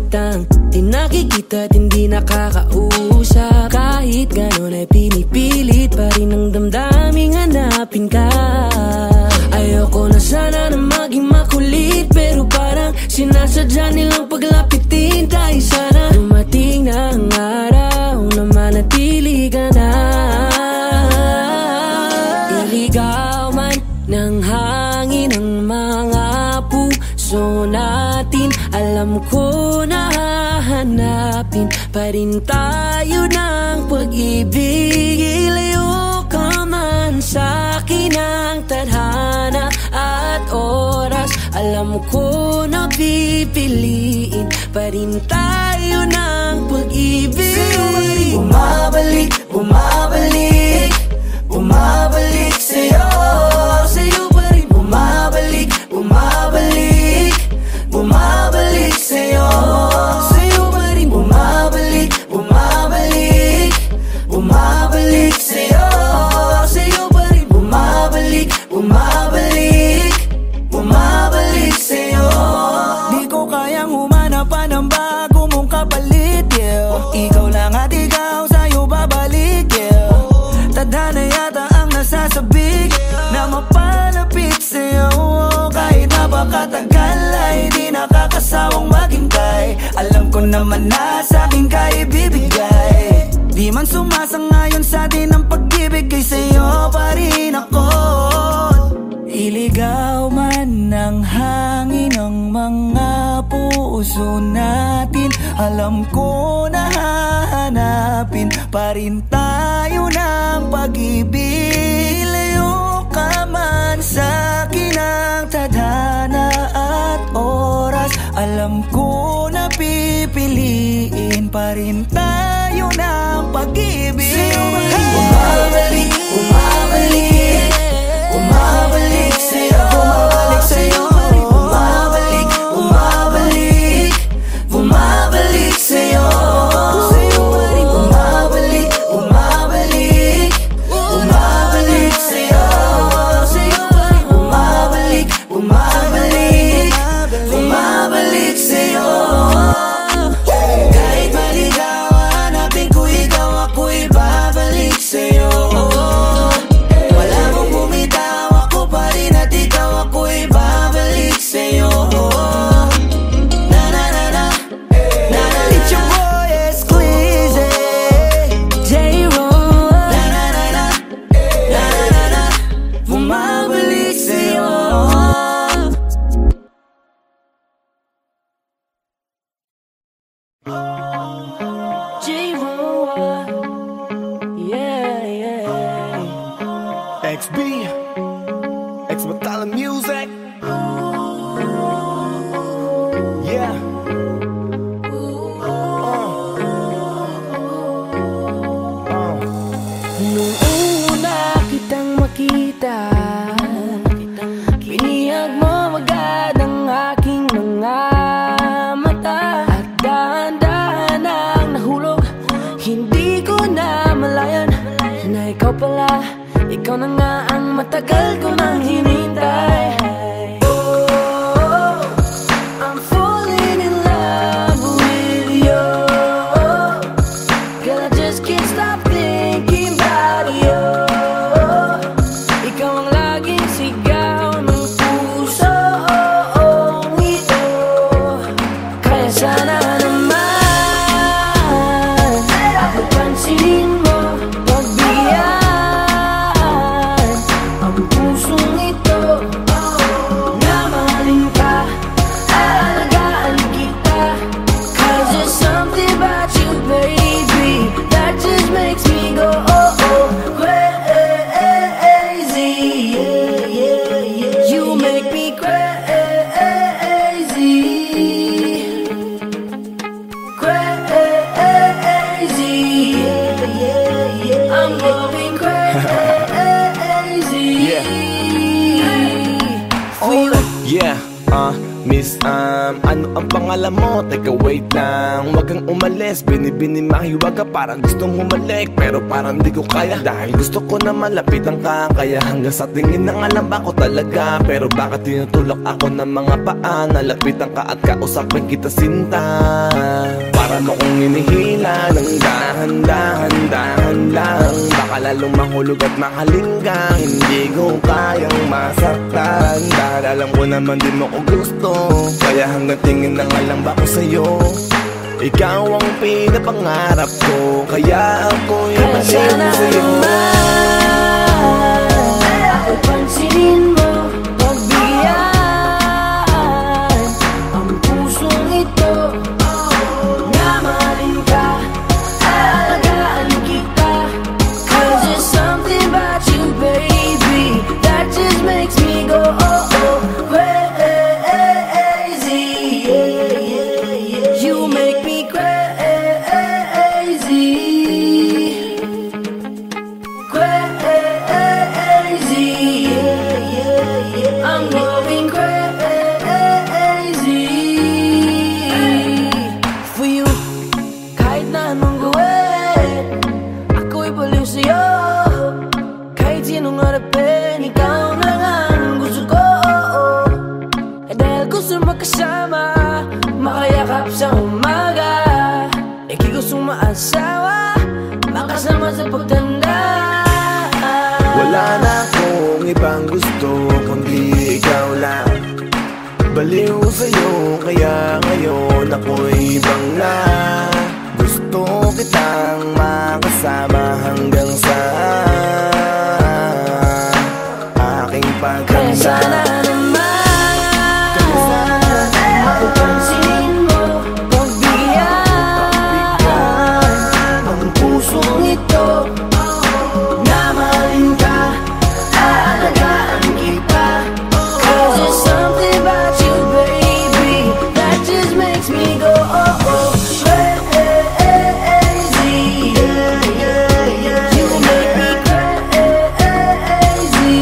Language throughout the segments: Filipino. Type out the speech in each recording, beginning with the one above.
kitang di nakikita at hindi nakakausap. Kahit ganon ay pinipilit pa rin ang damdaming hanapin ka. Ayoko na sana na maging makulit, pero parang sinasadya nilang paglapitin tayo. Sana dumating na ang araw na manatili ka na. Iligaw man ng hangin ang mga puso natin, alam ko na hahanapin pa rin tayo ng pag-ibig. Ilayo ka man sa'kin ang tadhana at oras, alam ko na pipiliin pa rin tayo ng pag-ibig. Bumabalik, bumabalik, bumabalik sa'yo. Sa'yo pa rin bumabalik, bumabalik, bumabalik sa'yo. Sa'yo pa rin bumabalik, bumabalik, bumabalik sa'yo. Sa'yo pa rin bumabalik, bumabalik, bumabalik sa'yo. Di ko kayang humanap pa ng bago mong kapalit, yeah. Ikaw lang at ikaw, sa'yo babalik, yeah. Tadhana yata ang nasasabik na mapalapit sa'yo. Kahit napakatagal ay di nakakasawang maghintay. Alam ko naman na sa'kin ka ibibigay. Di man sumasangayon sa'tin ang pag-ibig, kay sa'yo pa rin ako. Iligaw man ng hangin ang mga puso natin, alam ko na hahanapin pa rin tayo ng pag-ibig. Ilayo ka man sa'kin ang tadhana at oras, alam ko na pipiliin pa rin tayo ng pag-ibig. Bumabalik, bumabalik, bumabalik sa'yo. Bumabalik sa'yo. Bumabalik, bumabalik, bumabalik sa'yo. Sa'yo pa rin bumabalik, bumabalik, bumabalik sa'yo. Sa'yo pa rin bumabalik, bumabalik, bumabalik sa'yo. Kahit maligaw, hanapin ko ikaw, ako'y babalik sa'yo. Wala mong bumitaw, ako pa rin at ikaw, ako'y babalik sa'yo. Na na na na, na na. It's your boy Esclize, J-Roll. Na na na na, na na na, bumabalik sa'yo. J-Roll, yeah, yeah. XB, X Matala Music. Yeah. Nung una kitang makita, binihag mo agad ang aking mga mata. At dahan-dahan ang nahulog, hindi ko na malayan na ikaw pala, ikaw na nga ang matagal ko nang hinintay. Oh, I'm falling in love with you. Girl, I just can't stop thinking about you. Ikaw ang laging sigaw ng puso ito. Kaya sana naman ako pansinin mo, pagbigyan ang pusong ito. Na mahalin ka, aalagaan kita. 'Cause there's something about you, baby, that just makes me go crazy. Yeah, yeah, yeah. You make me crazy, crazy. Yeah, yeah, yeah. I'm going crazy. Yeah. For you. Yeah, Miss, ano ang pangalan mo? Teka wait lang, wag kang umalis. Binibini mahiwag ka, parang gustong humalik, pero parang di ko kaya. Dahil gusto ko na malapitan ka, kaya hanggang sa tingin na alam ako talaga. Pero bakit tinutulak ako ng mga paa? Nalapitan ka at kausapin kita sinta. Para mo kong hinihila ng dahan-dahan lang. Baka lalong mahulog at mahalinggang hindi ko kayang masaktan. Dahil alam ko naman di mo ko gusto, kaya hanggang tingin na nga lang ba ko sa'yo. Ikaw ang pinapangarap ko, kaya ako'y pasensya sa'yo. Ako pansinin mo, pagbigyan ang pusong ito. Na mahalin ka, aalagaan kita. 'Cause there's something about you, baby, that just makes me go oh oh crazy. You make me crazy, crazy. I'm going crazy for you. Kahit na anong gawin, ako'y baliw sa'yo. Kahit sinong harapin, ikaw na lang ang gusto ko. Dahil gusto magkasama, makayakap sa umaga. Ika'y gustong maasawa, makasama sa pagtanda. Wala na akong ibang gusto kundi ikaw lang. Baliw sa'yo, kaya ngayon ako'y ibang na. Gusto kitang makasama hanggang sa aking Kaya pagkanda. sana naman ako pansinin mo, pagbigyan ang pusong ito. Na mahalin ka, aalagaan kita. 'Cause there's something about you, baby, that just makes me go oh oh crazy. You make me crazy, crazy.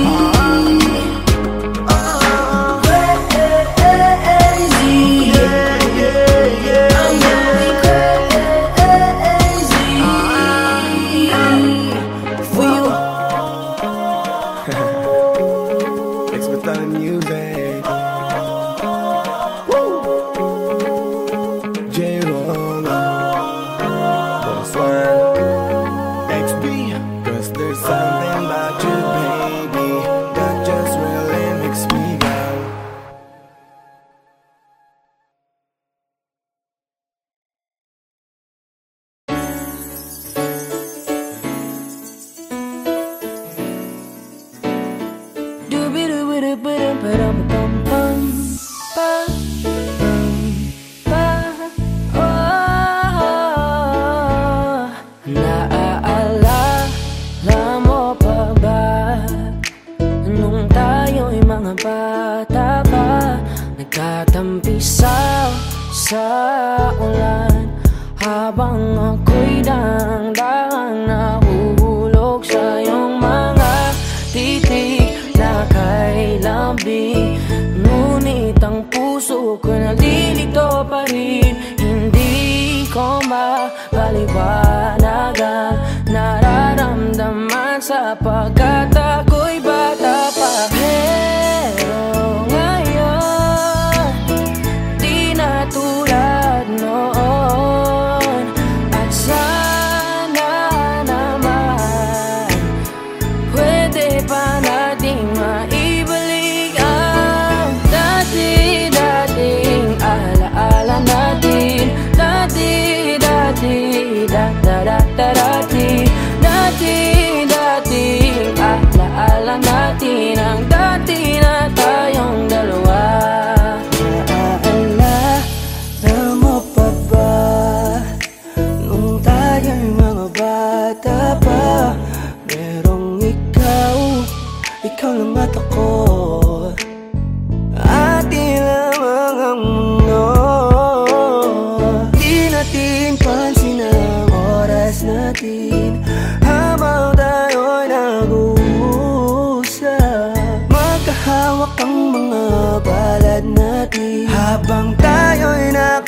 I'm going crazy for you. Expertise music. J-Roll, Boss One, XB. 'Cause there's something about you, baby, that just really makes me go. Dooby-doo-ba-doo-ba-dum-bum-bum. Naaalala mo pa ba nung tayo'y mga bata pa, nagtatampisaw sa ulan, habang ako'y dang-dang nahuhulog sa iyong mga titig na kay lambing. Ngunit ang puso ko nalilito pa rin, hindi ko mapaliwanag ang nararamdaman sapagkat ako'y bata pa. Pero ngayon, di na tulad noon. At sana naman pwede pa nating maibalik ang dati-dating alaala natin. Dati-dating dati-dating alaala natin, ang dati na tayong dalawa. Naaalala mo pa ba nung tayo'y mga bata pa, merong ikaw lang at ako, ating lamang ang mundo. Di natin pansin ang oras natin habang tayo'y nag-uusap. Magkahawak ang mga palad natin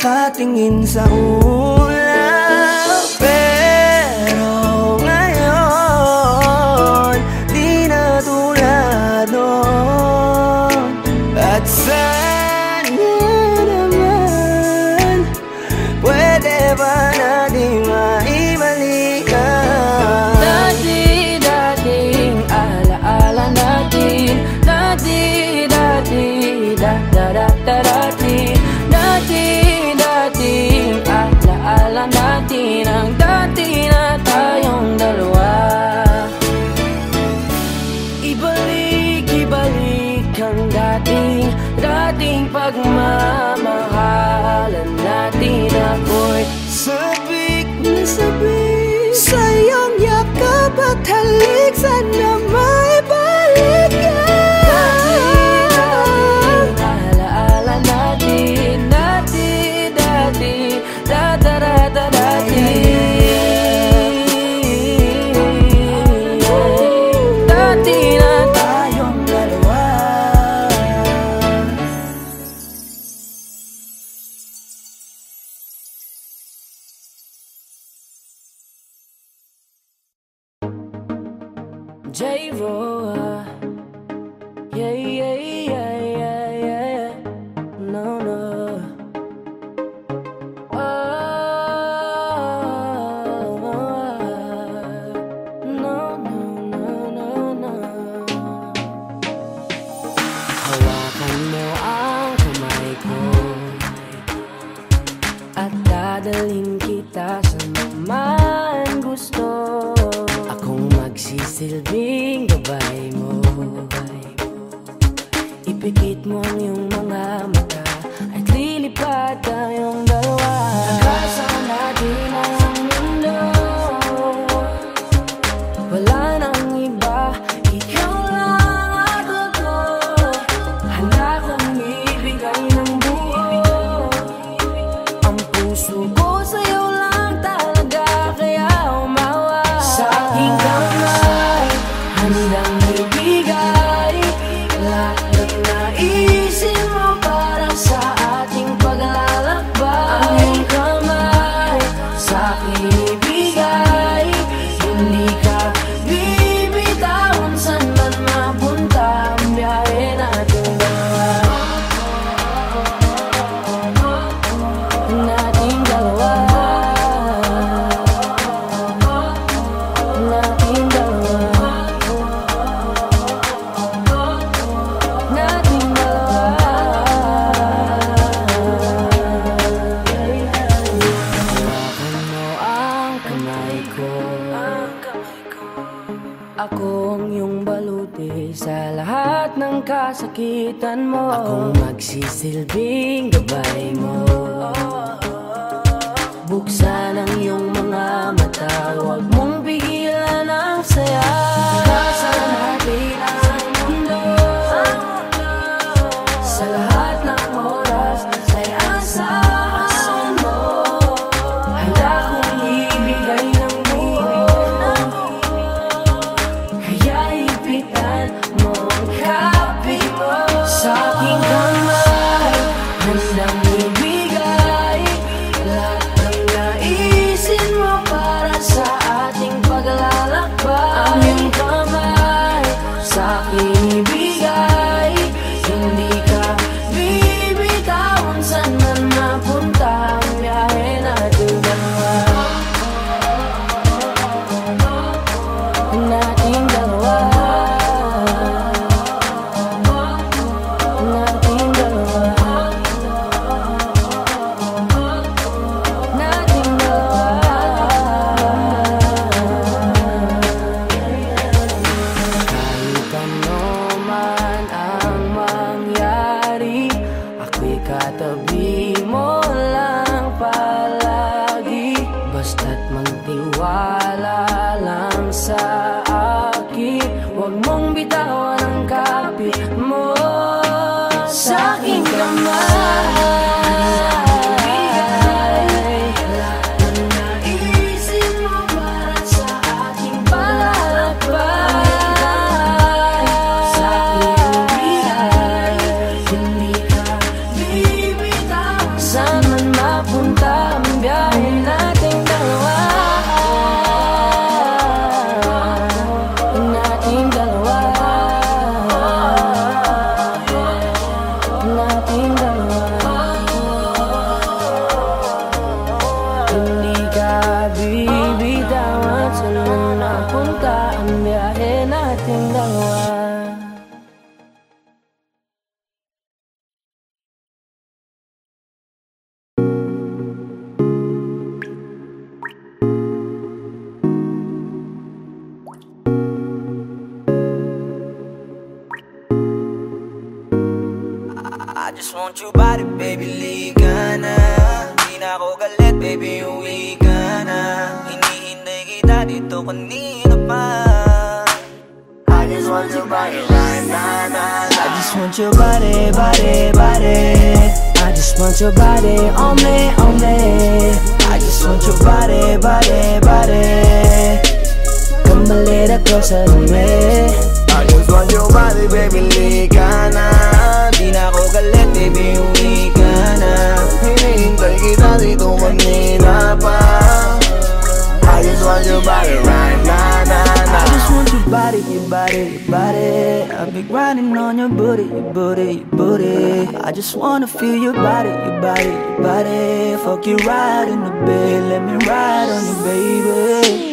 nakatingin sa ulap. Pero ngayon, di na tulad noon. At sana naman, pwede ba natin maibalikan dati-dating alaala natin. Dati-dati, da-da-da-da-dati. Dati-dating alaala natin. Ang dati na tayong dalawa. Ibalik ang dating pagmamahalan natin. Ako'y sabik na sabik sa iyong yakap at halik. Sana maibalik ka. alaala natin. Dati-dati, da-da-da-da-dati. Dati na tayong dalawa. J-Ro, yeah, yeah, yeah, yeah, yeah. No, no. No, no, no, no, no. Hawakan mo ang kamay ko at dadalhin kita sa man gusto. Akong magsisilbing gabay mo. Ipikit mo ang iyong mga mata at lilipad tayong dalawa. Hanggang natin ang mundo. Wala nang iba, ikaw lang ako. Handa kong ibigay ng buo. Ang puso ko sa'yo lang talaga, kaya umawa. Sa aking kamay, handang ibigay lahat ng naisin mo para sa ating paglalakbay. Ang iyong kamay sa aking ibigay, hindi ka bibitawan saan man mapunta ang biyahe natin dalawa. Nating dalawa. Nating dalawa. Nating dalawa. Hawakan mo ang kamay ko. Ako ang iyong baluti sa lahat ng kasakitan mo. Akong magsisilbing gabay mo. Buksan ang iyong mga mata, huwag mong pigilan ang saya. Nasa natin ang mundo. Sa lahat ng oras ay asahan mo. Handa kong ibigay ng buo. Kaya ipitan mo ang kapi mo. Sa aking kamay, handang ibigay lahat ng naisin mo para sa ating paglalakbay. Ang iyong kamay sa aking ibigay, hindi ka bibitawan saan man mapunta ang biyahe natin dalawa. Nating dalawa. Nating dalawa. Nating dalawa. Kahit ano man ang mangyari, ako'y katabi mo lang palagi. Basta't magtiwala lang sa akin, huwag mong bitawan ang kapi mo. Sa aking kamay, lahat ng naisin mo para sa ating paglalakbay. Sa aking bigay, hindi ka bibitawan saan man I just want your body, baby, liga na. Di na ako galit, baby, uwi ka na. Hinihintay kita dito kanina pa. I just want your body right now, I just want your body, body, body. I just want your body on me, on me. I just want your body, body, body. Come a little closer to me. I just want your body, baby, liga na. Di na ako galit, baby, uwi ka na. Hinihintay kita dito kanina pa. I just want your body right now, I just want your body, your body, your body. I've been grinding on your booty, your booty, your booty. I just wanna feel your body, your body, your body. Fuck you right in the bed, let me ride on you, baby.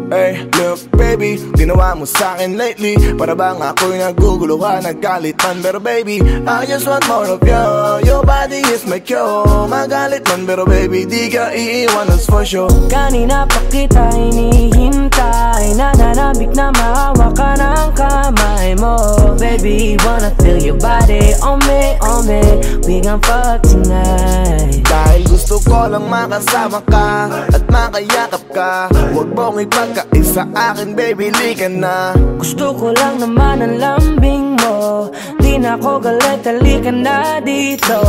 Hey, look baby, ginawa mo sa'kin lately. Para bang ako'y naguguluhan, naggalit man. Pero baby, I just want more of you. Your body is my cure. Magalit man pero baby, di ka iiwan, that's for sure. Kanina pa kita hinihintay, nananabik na maawa ka ng kamay mo. Baby, wanna feel your body on me, on me. We gon' fuck tonight. Dahil gusto ko lang makasama ka at makayakap ka. Huwag mong ipagkaisa akin, baby, liga na. Gusto ko lang naman ang lambing mo. Di na ako galit, halika na dito.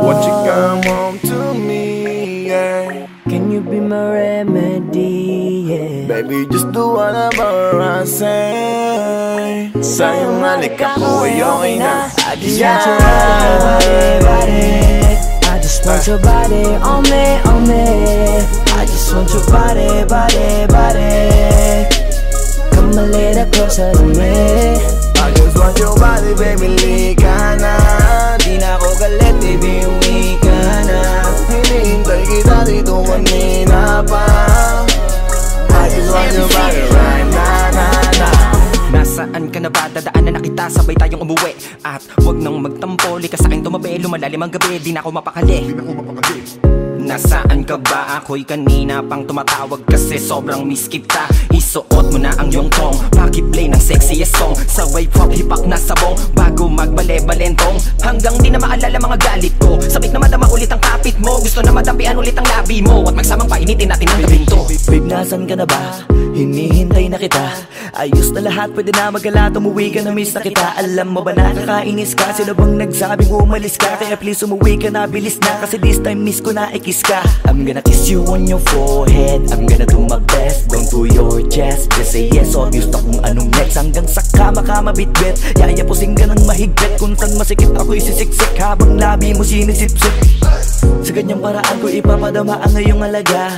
Won't you come home to me, yeah. Can you be my remedy, yeah. Baby, just do whatever I say. Sayang halika ko ay okay na. I just want your body, body. I just want your body on me, on me. I just want your body, body, body. Come a little closer to me. I just want your body, baby, liga na. Di na ako galit, baby, uwi ka na. Hinihintay kita dito kanina pa. I just want your body right now. Nasaan ka na ba? Dadaanan na kita, sabay tayong umuwi. At wag nang magtampo, likas sa'kin tumabi. Lumalalim ang gabi, di na ako mapakali. Nasaan ka ba? Ako'y kanina pang tumatawag kasi sobrang miss kita. Isuot mo na ang iyong tong, pakiplay ng sexiest song. Sabay pop hipak na sabong, bago magbale-balentong. Hanggang di na maalala mga galit ko. Sabik na madama ulit ang kapit mo. Gusto na madampian ulit ang labi mo. At magsamang painitin natin ang gabing to. Babe, nasan ka na ba? Hinihintay na kita. Ayos na lahat, pwede na magala. Umuwi ka na, miss na kita. Alam mo ba nakakainis ka? Sino bang nagsabing umalis ka? Kaya please umuwi ka na, bilis na. Kasi this time miss ko na ikis ka. I'm gonna kiss you on your forehead. I'm gonna do my best, down to your chest. Just say yes, obvious na kung anong next. Hanggang sa kama ka mabitbit. Yayapusing ka ng mahigpit. Kung saan masikip ako'y sisiksik habang labi mo sinisipsip. Sa ganyang paraan ko ipapadama ang ngayong alaga.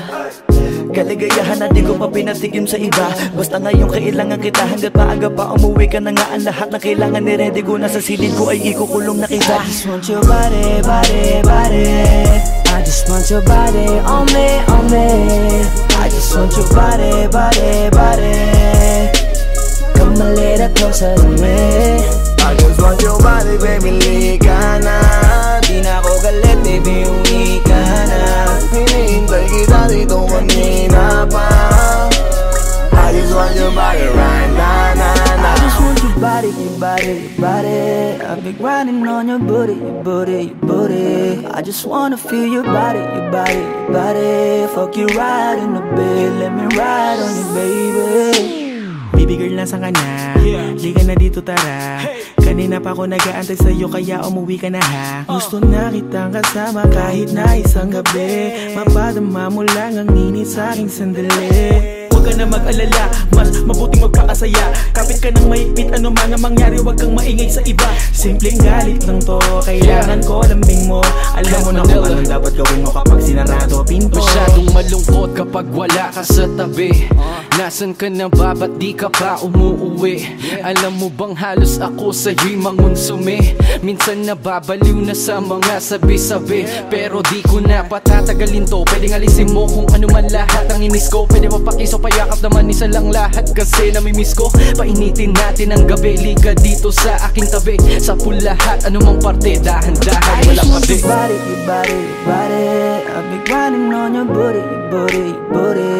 Kaligayahan na di ko pa pinatigim sa iba. Basta ngayon kailangan kita. Hanggat maaga pa umuwi ka na nga. Ang lahat na kailangan ni-ready ko. Nasa silid ko ay ikukulong na kita. I just want your body, body, body. I just want your body on me, on me. I just want your body, body, body. Come a little closer to me. I just want your body, baby, liga na. Di na ako galit, baby, uwi ka na. Hinihintay kita dito kanina pa. I just want your body right now. I just want your body, your body, your body. I've been grinding on your booty, your booty, your booty. I just wanna feel your body, your body, your body. Fuck you right in the bed, let me ride on you, baby. Baby girl, nasan ka na? Liga na dito, tara. Kanina pa ako nag-aantay sa'yo, kaya umuwi ka na ha. Gusto na kitang kasama kahit na isang gabi. Mapadama mo lang ang init sa'king sandali. Huwag ka na mag-alala, mas mabuting magpakasaya. Kapit ka ng mahigpit, ano man ang mangyari, huwag kang maingay sa iba. Simpleng galit lang to, kailangan ko lambing mo. Alam mo na kung anong dapat gawin mo kapag sinarado pinto. Masyadong malungkot kapag wala ka sa tabi. Nasaan ka na ba? Ba't di ka pa umuuwi? Alam mo bang halos ako sa'yo'y mangunsumi? Minsan nababaliw na sa mga sabi-sabi, pero di ko na patatagalin to. Pwedeng alisin mo kung ano man lahat ang inis ko. Pwede mapakiso, payakap naman isa lang lahat. Kasi namimiss ko, painitin natin ang gabi. Liga dito sa aking tabi, sa full lahat, anumang parte, dahan-dahan, walang pati. Your body, your body, your body. I've been grinding on your booty, your booty, your booty.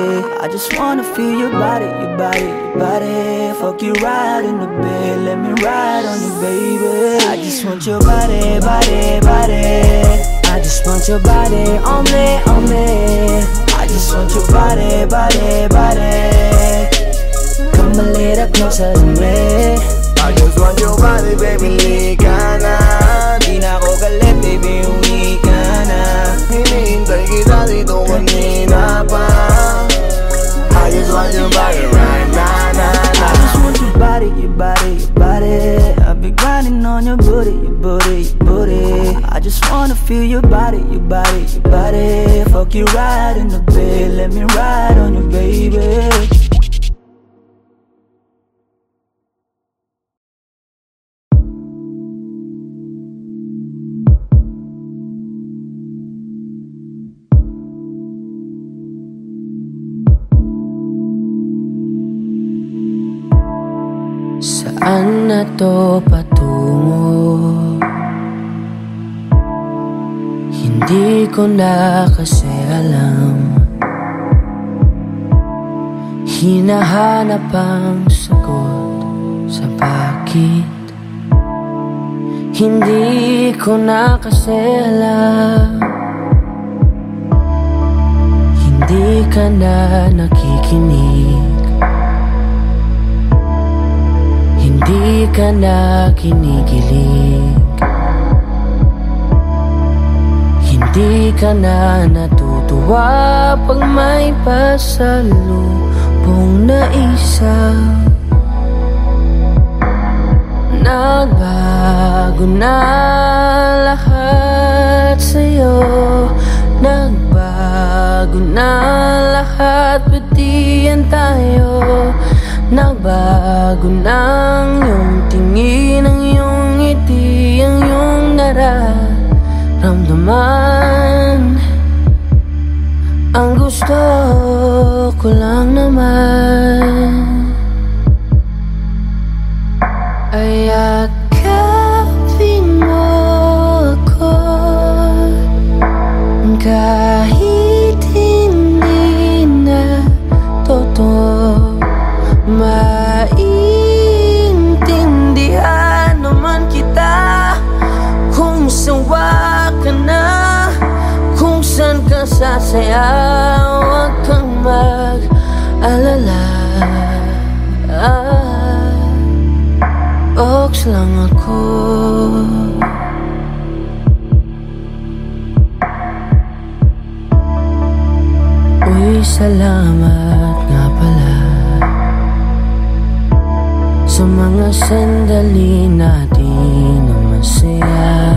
I just wanna feel your body, your body, your body. Fuck you right in the bed, let me ride on you, baby. I just want your body, body, body. I just want your body on me, on me. I just want your body, body, body. Come a little closer to me. I just want your body, baby, lika na. Di na ako galit, baby, uwi ka na. Hinihintay kita dito kanina pa. I just want your body right now, nah, nah. I just want your body, your body, your body. I've been grinding on your booty, your booty, your booty. I just wanna feel your body, your body, your body. Fuck you right in the bed, let me ride on you, baby. Saan na to patungo? Hindi ko na kasi alam. Hinahanap ang sagot sa bakit. Hindi ko na kasi alam. Hindi ka na nakikinig. Hindi ka na kinikilig. Hindi ka na natutuwa pag may pasalubong na isa. Nagbago na lahat sa'yo. Nagbago na lahat, pati yan tayo. Nagbago ng iyong tingin, ang iyong ngiti, ang iyong nararamdaman. Ang gusto ko lang naman ay yakapin mo ako kahit hindi na totoo. Maintindihan naman kita kung sawa ka na, kung saan ka sasaya. Huwag kang mag-alala. Ox lang ako. Uy, salamat nga pala sa mga sandali natin na masaya.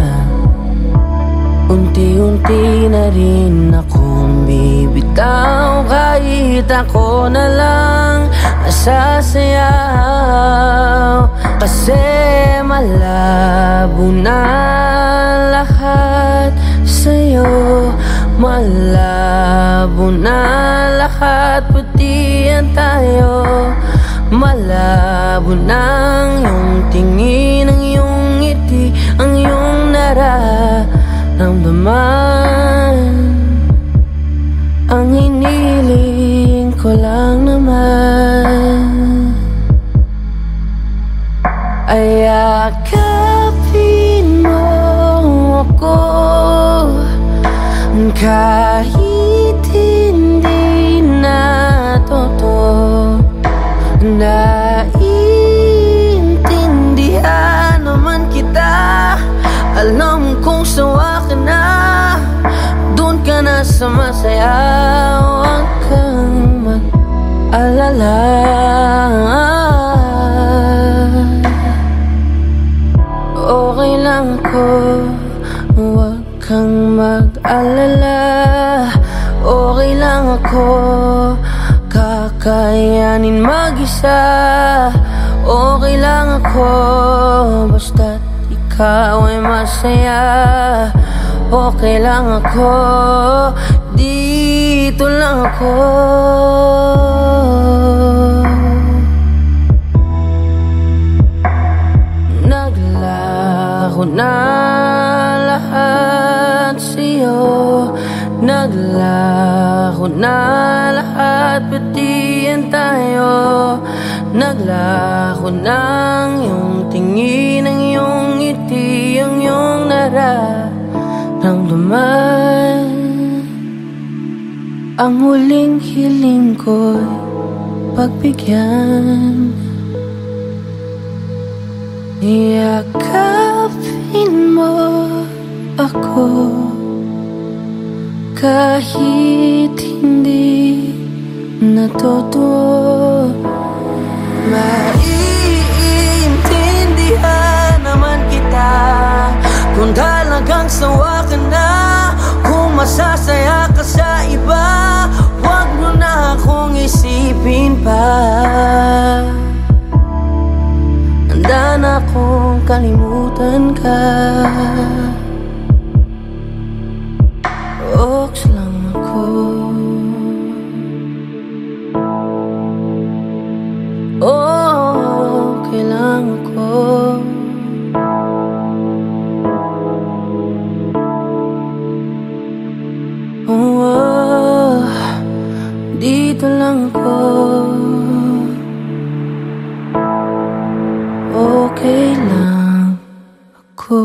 Unti-unti na rin akong bibitaw, kahit ako na lang nasasayaw. Kasi malabo na lahat sa'yo. Malabo na lahat, pati yan tayo. Malabo ng iyong tingin, ang iyong ngiti, ang iyong nararamdaman. Ang hiniling ko lang naman ay yakapin mo ako kahit hindi na totoo. Naiintindihan naman kita. Alam kong sawa ka na, doon ka na sa masaya. Huwag kang mag-alala. Okay lang ako. Huwag kang mag-alala. Okay lang ako. Kakayanin mag-isa. Okay lang ako, basta't ikaw ay masaya. Okay lang ako, dito lang ako. Naglaho na lahat sa'yo. Naglaho na lahat, pati yan tayo. Naglako ng iyong tingin, ang iyong ngiti, ang iyong nararamdaman. Ang huling hiling ko'y pagbigyan. Yakapin mo ako kahit hindi natutuwa. Maiintindihan naman kita kung talagang sawa ka na. Kung masasaya ka sa iba, huwag mo na akong isipin pa. Handa na akong kalimutan ka. Oks lang ako. Okay lang ako. Dito lang ako. Okay lang ako.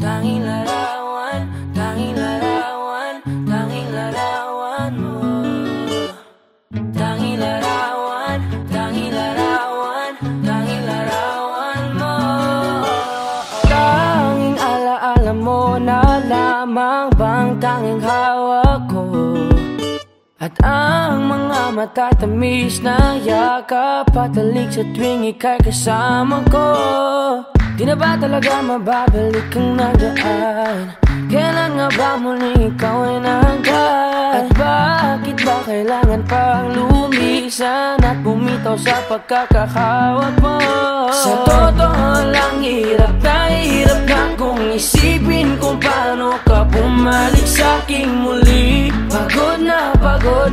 Tanging larawan, tanging larawan, tanging larawan mo. Tanging larawan, tanging larawan, tanging larawan mo. Tanging alaala mo na lamang bang tanging hawak ko. At ang mga matatamis na yakap patalik sa tuwing ika'y kasama ko. Di na ba talaga mababalik ang nagdaan? Kailan nga ba muling ikaw ay nangkat? At bakit ba kailangan pang lumisan at bumitaw sa pagkakahawak mo? Sa totoo lang hirap na kung isipin kung paano ka bumalik sa'king muli. Pagod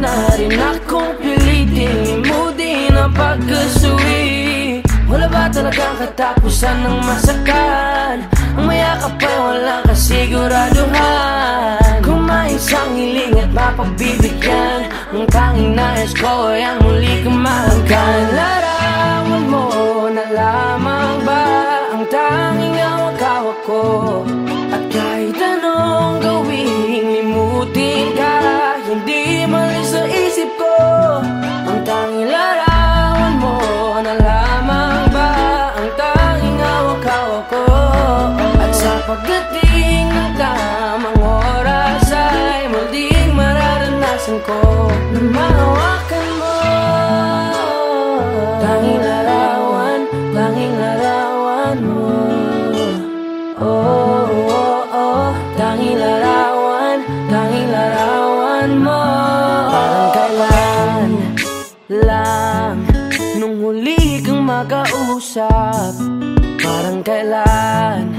na rin akong pilitin limutin ang pagkasuwi. Wala ba talagang katapusan ng masakan? Ang mayakap ay walang kasiguraduhan. Kung may isang hiling at mapagbibigyan, ang tanging nais ko ay ang muli kang mahanggan. Larawan mo na lamang ba ang tanging hawak-hawak ko? At kahit anong gawin, limutin ka, hindi malis sa isip ko. Ang tanging larawan mo na lamang ba ang tanging hawak-hawak ko? At sa pagdating ng tamang oras ay muling mararanasan ko na mahawakan mo. Tanging larawan, tanging larawan mo. Oh, oh, oh, tanging larawan, tanging larawan mo. Parang kailan lang nung huli kang makausap. Parang kailan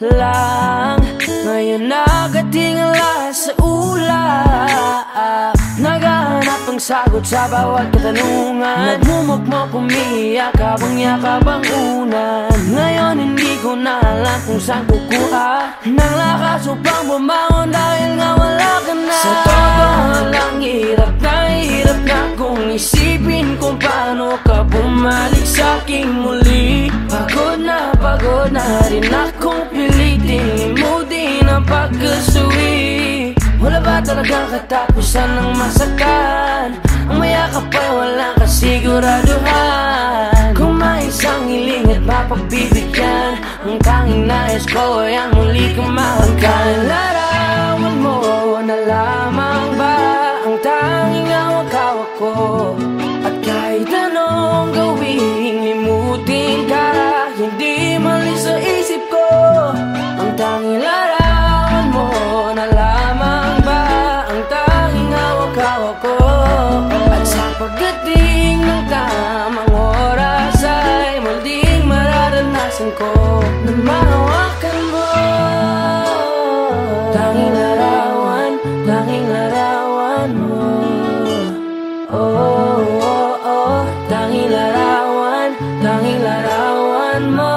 lang ngayon nakatingala sa ulap. Naghahanap ng sagot sa bawat katanungan. Nagmumukmok, umiiyak habang yakap ang unan. Ngayon hindi ko na alam kung saan kukuha ng lakas upang bumangon dahil nga wala ka na. Sa totoo lang hirap na kung isipin kung paano ka bumalik sa'king muli. Pagod na rin akong pilitin limutin ang pagkasuwi. Wala ba talagang katapusan ng masakan? Ang mayakap ay walang kasiguraduhan. Kung may isang hiling at mapagbibigyan, ang tanging nais ko ay ang muli kang mahanggan. Larawan mo na lamang ba ang tanging hawak-hawak ko? At kahit anong gawin, limutin ka, hindi malis sa isip ko. Ang tanging larawan mo na lamang ba ang tanging hawak-hawak ko? At sa pagdating ng tamang oras ay muling mararanasan ko na mahawakan mo. Tanging larawan, tanging larawan mo. Oh, oh, oh, tanging larawan mo.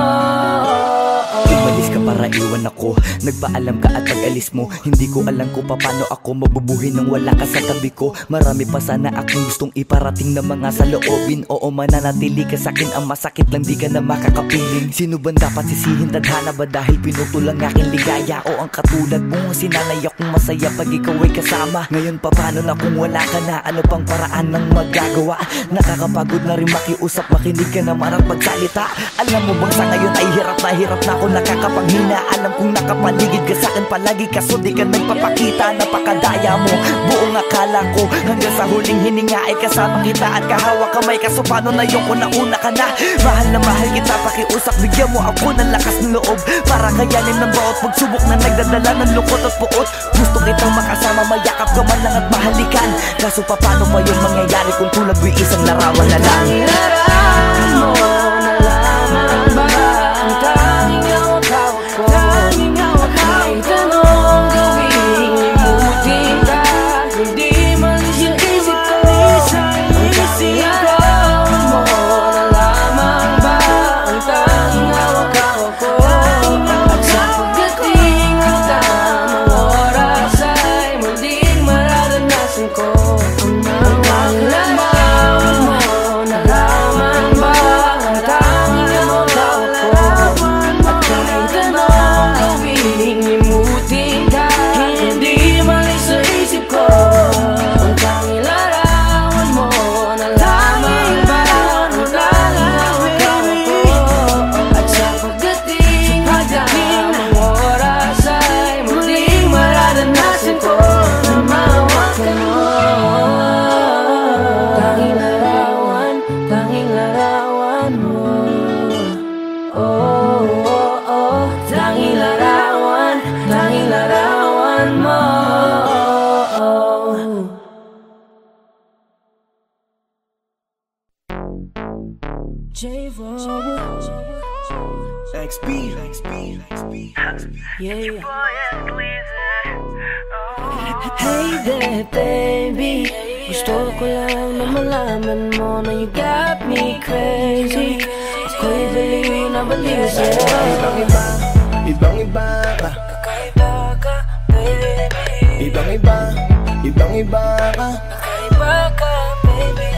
Umalis ka para iwan ako, nagpaalam ka at pag-alis mo. Hindi ko alam kung paano ako mabubuhay nang wala ka sa tabi ko. Marami pa sana akong gustong iparating na mga saloobin. Oo, mananatili ka sa'kin, ang masakit lang di ka na makakapiling. Sino ba dapat sisihin, tadhana ba dahil pinutol ang aking ligaya? O ang katulad mo, sinanay akong masaya pag ikaw ay kasama. Ngayon pa paano na kung wala ka na, ano pang paraan ng magagawa? Nakakapagod na rin makiusap, makinig ka naman at magsalita. Alam mo bang sa ngayon ay hirap na ako nakakapanghina. Alam kong nakapaligid ka sa'kin palagi, kaso di ka nagpapakita. Napakadaya mo, buong akala ko hanggang sa huling hininga ay kasama kita at kahawak kamay. Kaso paano na yung una ka na? Mahal na mahal kita, pakiusap, bigyan mo ako ng lakas ng loob para kayanin ng bawat pagsubok na nagdadala ng lungkot at puot. Gusto kitang makasama, mayakap ka man lang at mahalikan. Kaso paano pa yung mangyayari kung tulad mo'y isang larawan na lang? Larawan mo na lamang ba ang tanging hawak-hawak ko? May tanong gawing limutin ka, hindi malis yung isip ko. Ang larawan mo na lamang ba ang tanging hawak-hawak ko? At sa pagdating ng tamang oras ay muling mararanasan ko ang mga larawan mo na lamang ba ang tanging hawak-hawak ko? At kahit anong gawing limutin ka, hindi malis sa isip ko ang tanging larawan mo na lamang ba ang tanging hawak-hawak ko? At sa pagdating ng tamang oras ay muling mararanasan ko na mahawakan mo. Tanging larawan mo. Oh, oh, oh, tanging larawan mo. J-Vo, XP. yeah. Hey there, baby. Gusto ko lang na malaman mo na you got me crazy. Ako'y baliw na baliw sa'yo. Ibang-iba ka. Kakaiba ka, baby. Ibang-iba ka. Kakaiba ka, baby.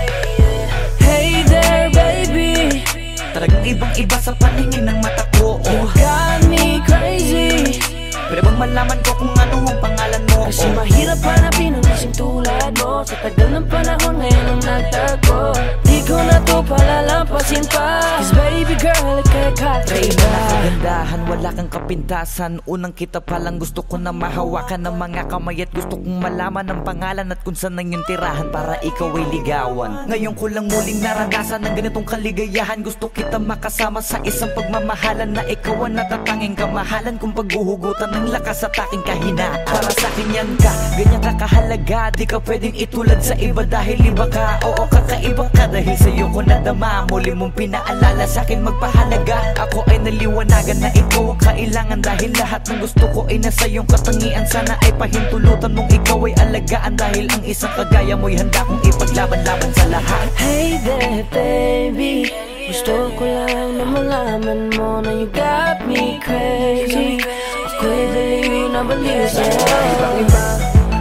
Hey there, baby. Talagang ibang-iba sa paningin ng mata ko. You got me crazy. Pwede bang malaman ko kung ano ang pangalan mo? Kasi mahirap hanapin ang isang tulad mo. Sa tagal ng panahon ngayon ang nagtago. Di ko na to palalampasin pa. Cause baby girl, ika'y Reyna na kagandahan, wala kang kapintasan. Unang kita palang gusto ko na mahawakan ng mga kamay. At gusto kong malaman ang pangalan at kung saan ang iyong tirahan para ikaw ay ligawan. Ngayon ko lang muling naranasan ng ganitong kaligayahan. Gusto kita makasama sa isang pagmamahalan na ikaw ang natatanging kamahalan kung paghuhugutan ng lakas at aking kahinaan. Para sa akin yan ka, ganyan ka kahalaga. Di ka pwedeng itulad sa iba dahil iba ka. Oo, kakaiba ka dahil sa'yo ko nadama. Muli mong pinaalala sa'kin magpahalaga. Ako ay naliwanagan na ikaw ang kailangan dahil lahat ng gusto ko ay nasa iyong katangian. Sana ay pahintulutan mong ikaw ay alagaan dahil ang isang kagaya mo'y handa kong ipaglaban-laban sa lahat. Hey there, baby. Gusto ko lang na malaman mo na you got me crazy. Ako'y baliw na baliw sa'yo.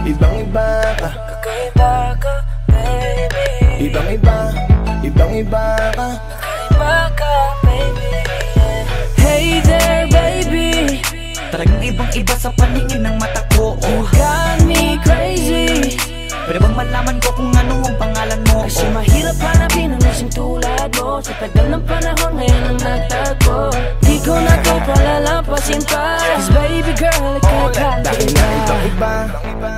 Ibang-iba ka. Kakaiba ka, baby. Ibang-iba ka. Kakaiba ka, baby. Hey there, baby. Talagang ibang-iba sa paningin ng mata ko. You got me crazy. Pwede bang malaman ko kung ano ang pangalan mo? Kasi mahirap hanapin ang isang tulad mo. Sa tagal ng panahon ngayon ang nagtago. Di ko na to palalampasin pa. Cause baby girl, ika'y Dahil na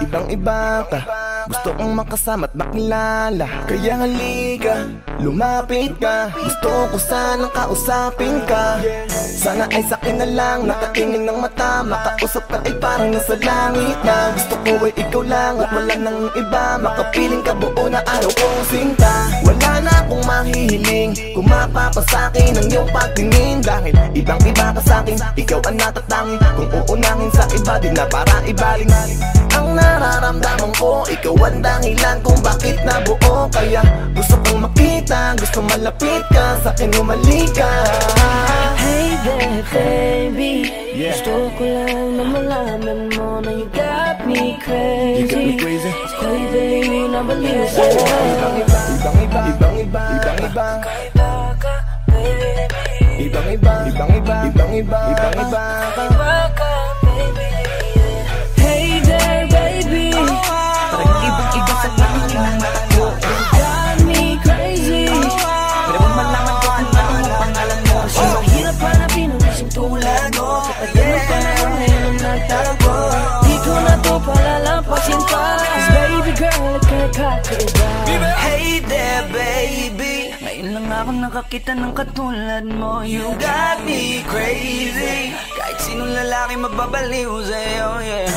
ibang-iba ka. Gusto kong makasama at makilala. Kaya halika, lumapit ka. Gusto ko sanang kausapin ka. Sana ay sakin na lang, nakatingin ng mata. Makausap ka ay parang nasa langit na. Gusto ko ay ikaw lang at wala nang iba. Makapiling ka buo na araw kong sinta. Wala na akong mahihiling kung mapapasakin ang iyong pagtingin. Dahil ibang-iba ka sa'kin, ikaw ang natatangi. Kung uunangin sa iba, di na para ibaling. Ang nararamdaman ko. Ikaw ang dahilan kung bakit nabuo. Kaya gusto kong makita, gusto malapit ka, sa'kin humalik ka. Hey there baby, gusto ko lang na malaman mo na you got me crazy. Ako'y baliw na baliw sa'yo. Ibang-iba, ibang-iba, ibang-iba, ibang-iba, ibang-iba, ibang-iba, ibang-iba ka. Hey there baby, Parang ibang-iba sa tingin ng mata ko. you got me crazy. Pwede bang malaman ko kung ano ang pangalan mo? Kasi mahirap hanapin ang isang tulad mo. Sa tagal ng panahon ngayon ang nagtago. Di ko na to palalampasin pa, 'cause baby girl, ikakakaiba. Hey there baby, ngayon lang ako nakakita ng katulad mo. You got me crazy, kahit sinong lalaki magbabaliw sa'yo, yeah.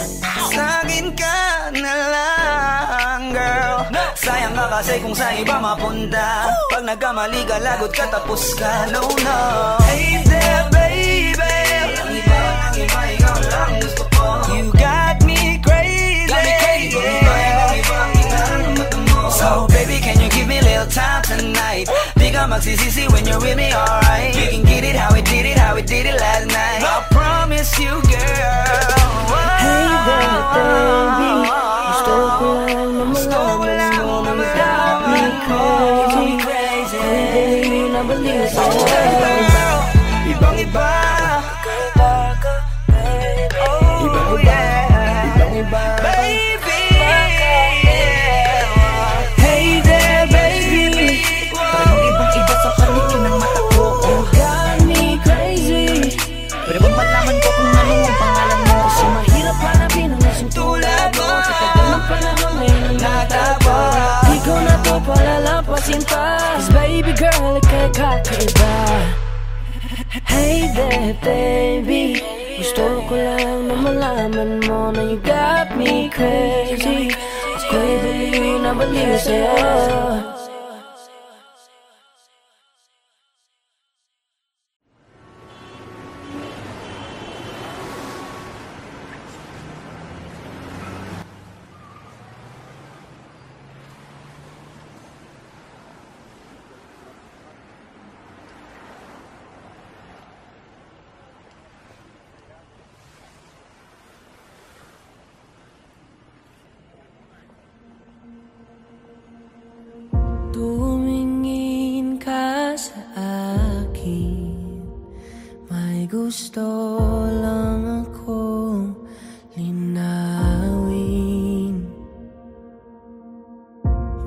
Sa'kin ka na lang, girl. Sayang ka kasi kung sa iba mapunta. Pag nagkamali ka, lagot ka, tapos ka, no, no. Hey there baby, ang iba, ikaw lang gusto ko. You got me crazy, so baby, can you give me a little time tonight? Di ka magsisisi when you're with me, alright? You can get it how we did it last night. I promise you, girl. Hey there baby, gusto ko lang na malaman mo na you got me crazy. Ako'y baliw na baliw sa'yo. Ibang-iba, oh yeah, Ibang-iba, baby. Hey there baby, Parang ibang-iba sa paligid ng mata ko. You got me crazy. Pwede bang malaman ko kung ano ang pangalan mo? Kasi mahirap hanapin ang isang tulad mo. Sa tagal ng panahon ngayon ang nagtago. Di ko na to palalampasin pa, 'cause baby girl, ikakakaiba. Hey there baby, gusto ko lang na malaman mo na you got me crazy. Ako'y baliw na baliw sa'yo. Tumingin ka sa akin, may gusto lang akong linawin.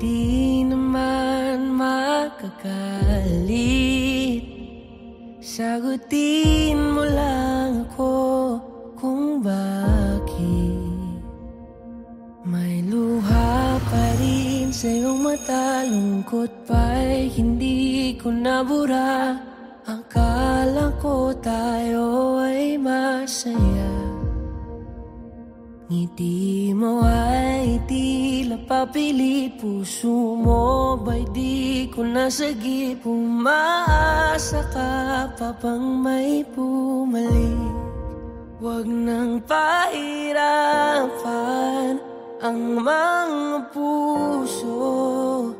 Di naman makagalit, sagutin mo lang ako kung bakit may luha pa rin sa iyong mata. Lungkot pa'y hindi ko nabura. Akala ko tayo ay masaya. Ngiti mo ay tila papilit. Puso mo ba'y di ko nasagip. Umaasa ka pa bang may bumalik. Huwag nang pahirapan ang mga puso.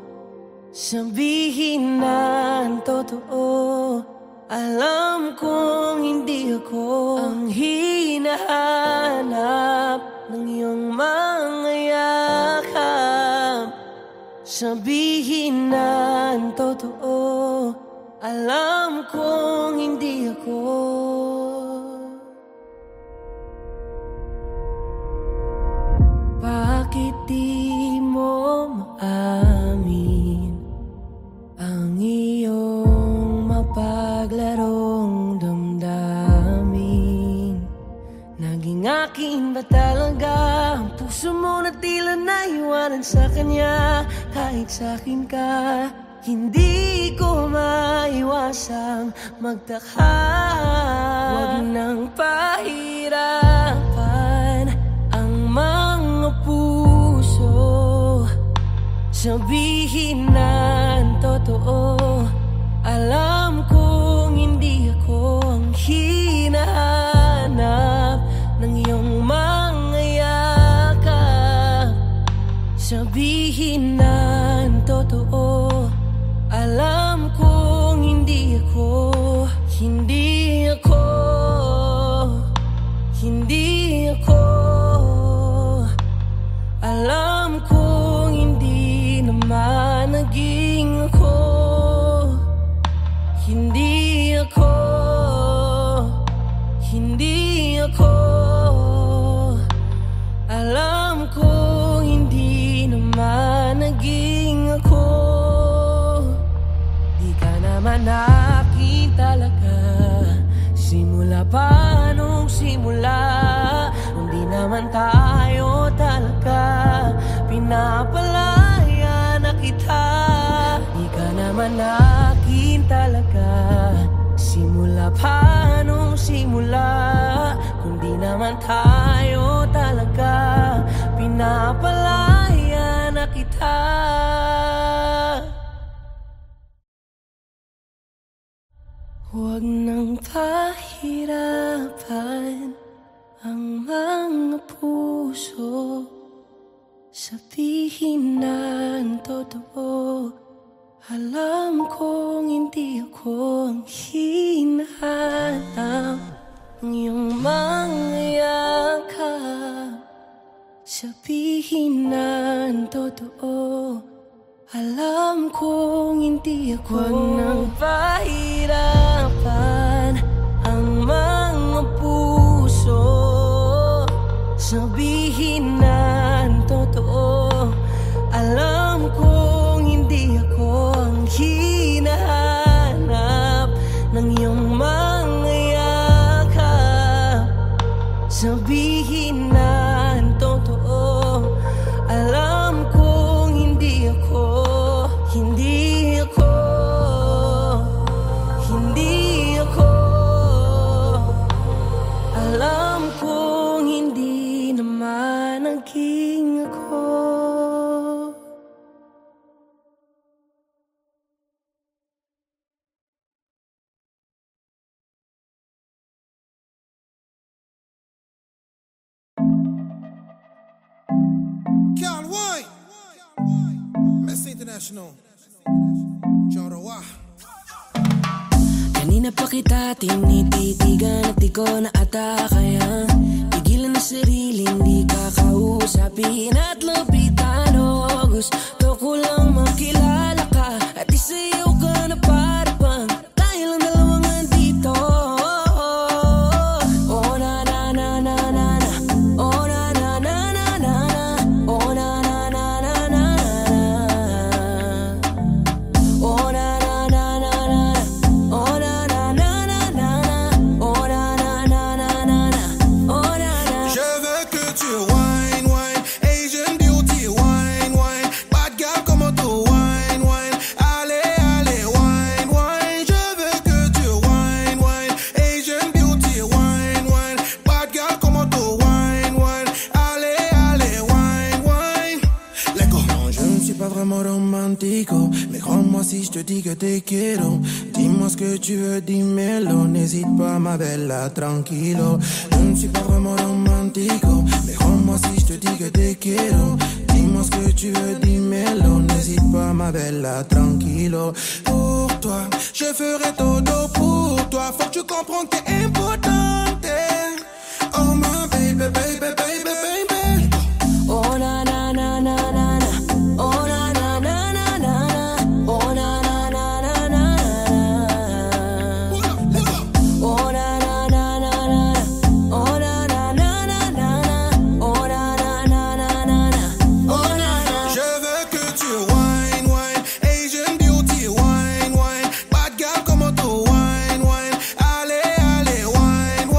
Sabihin na ang totoo. Alam kong hindi ako ang hinahanap ng iyong mga yakap. Sabihin na ang totoo. Alam kong hindi ako. Bakit di mo maamin ang iyong mapaglarong damdamin? Naging akin ba talaga ang puso mo na tila naiwanan sa kanya? Kahit sa'kin ka, hindi ko maiwasang magtaka. Huwag nang pahirapan ang mga puso. Sabihin na ang totoo. Alam kong hindi ako ang hinahanap ng iyong mga yakap. Sabihin ng totoo, alam kong hindi ako, hindi ako, hindi ako. Alam kong hindi naman naging ako, hindi ako, hindi ako. Alam kong hindi naman naging ako. Di ka naman akin talaga, simula pa nung simula. Hindi naman tayo talaga, pinapalaya na kita. Di ka naman akin talaga, simula pa nung simula. Kundi naman tayo talaga, pinapalaya na kita. Huwag nang pahirapan ang mga puso, sabihin ng totoo. Alam kong hindi ako ang hinahanap ng iyong mga yakap. Sabihin ng totoo, alam kong hindi ako. Huwag nang pahirapan ang mga puso, sabihin ng totoo. Alam kong hindi ako ang hinahanap ng iyong mga yakap. Sabihin ng totoo, alam kong hindi ako, hindi ako, hindi ako. Alam kong hindi naman naging ako. Carl White, Messi International, Jorowa. Kanina pa kita tinititigan at di ko na ata kaya pigilan na sariling di ka kausapin at lapitan. O gusto ko lang makilala ka at isayaw ka na para bang tayo lang dalawang nandito. Oh na na na na na na, oh na na na na na na, oh na na na na na na, oh na na na na na, oh na na na na na, oh na na na na na na, oh na na. Je veux que tu wine, wine, Asian beauty, wine, wine, bad girl como tu wine, wine, allez, allez, wine, wine. Je veux que tu wine, wine, Asian beauty, wine, wine, bad girl como tu wine, wine, allez, allez, wine, wine. Let go. Non, je ne suis pas vraiment romantico, mais crois-moi si je te dis que te quiero. Dis-moi ce que tu veux, dis-moi-le, n'hésite pas ma bella, tranquilo. Je ne suis pas vraiment romantico, mais crois-moi si je te dis que te quiero. Dis-moi ce que tu veux, dis-moi-le, n'hésite pas ma bella, tranquilo. Pour toi, je ferai todo pour toi, faut que tu comprennes que t'es importante. Oh my baby, baby, baby, baby. Oh na na na na na na, oh na na na na na na, oh na na na na na na, oh na na na na na, oh na na na na na, oh na na na na na na, oh na na. Je veux que tu wine, wine, Asian beauty, wine, wine, bad girl como tu wine, wine, allez, allez, wine,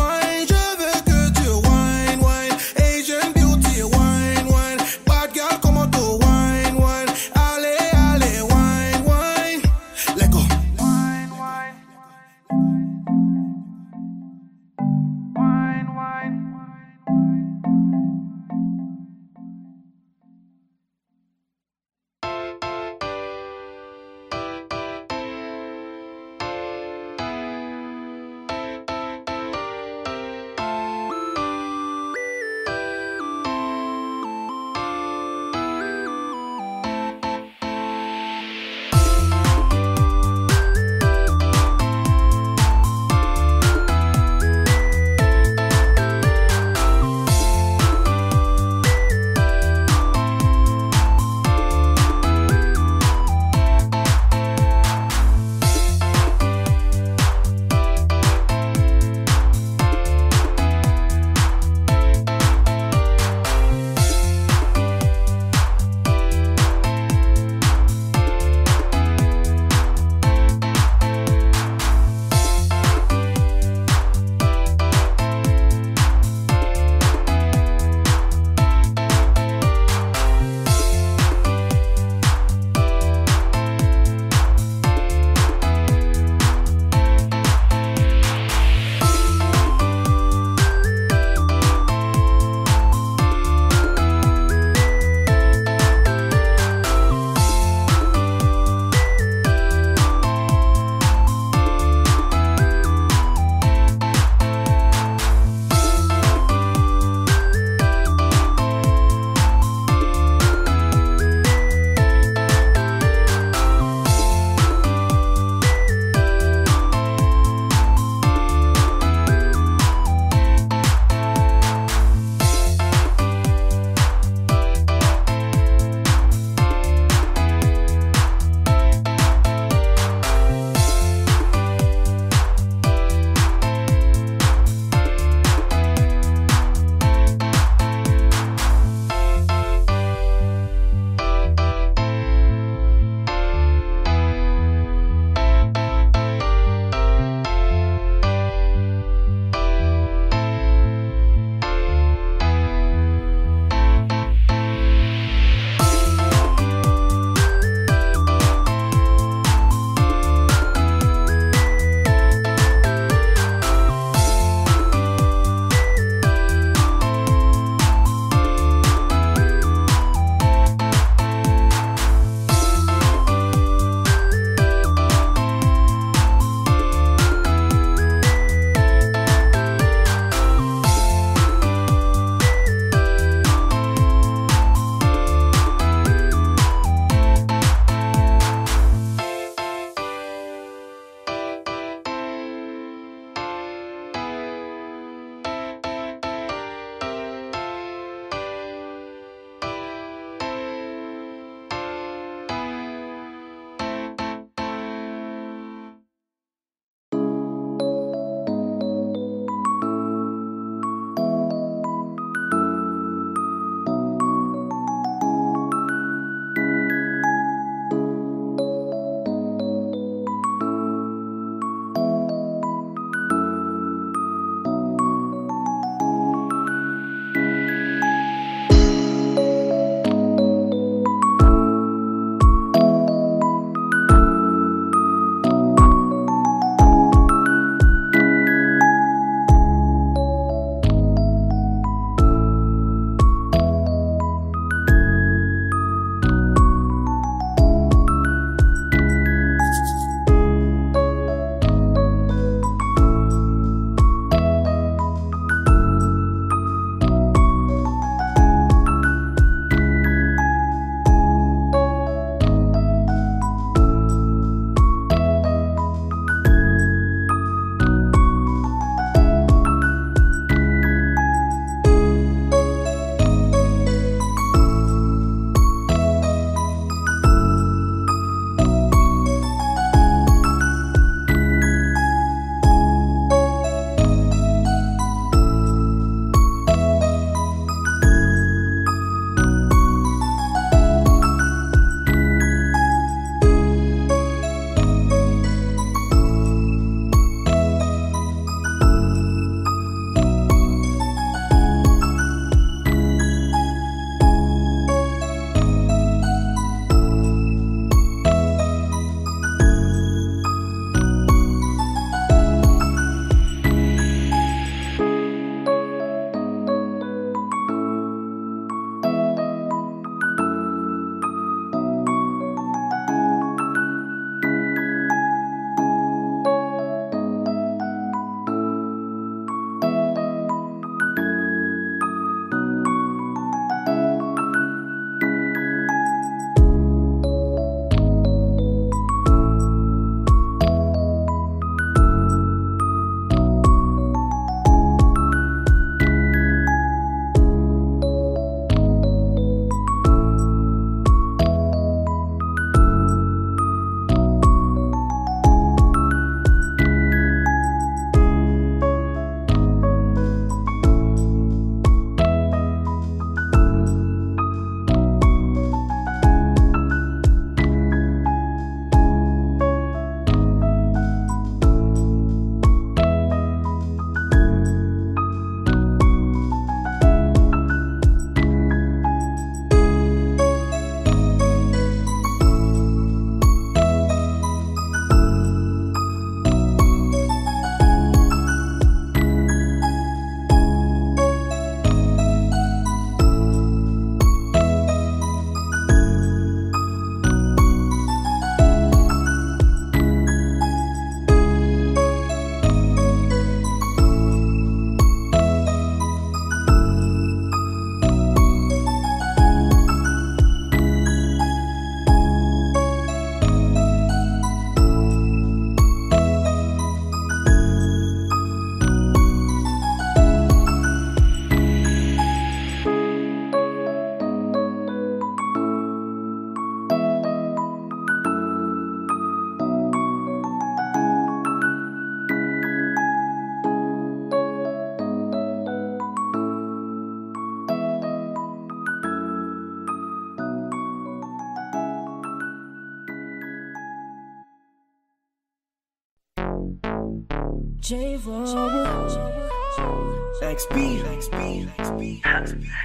XP.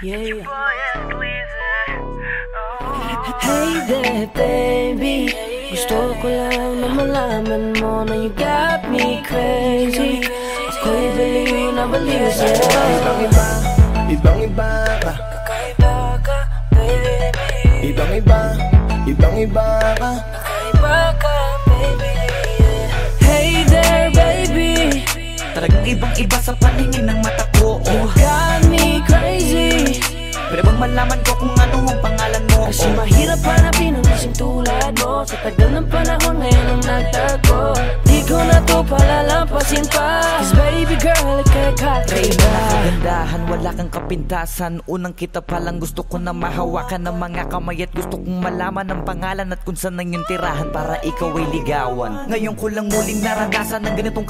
Yeah. Hey there, baby. Gusto ko lang na malaman mo na you got me crazy. Ako'y baliw na baliw sa'yo. Ibang-iba, ibang-iba ka. Kakaiba ka, baby. Ibang-iba, ibang-iba ka. Kakaiba ka, baby. Hey there, baby. Talagang ibang-iba sa paningin ng mata ko. You got me crazy. Pwede bang malaman ko kung ano ang pangalan mo? Kasi mahirap hanapin ang isang tulad mo. Sa tagal ng panahon ngayon ang nagtago. Di ko na to palalampasin pa. Cause baby girl, ika'y kakaiba. Kagandahan, wala kang kapintasan. Unang kita palang gusto ko na mahawakan ng mga kamay. At gusto kong malaman ang pangalan at kung saan ang yung tirahan para ikaw ay ligawan. Ngayon ko lang muling naranasan ng ganitong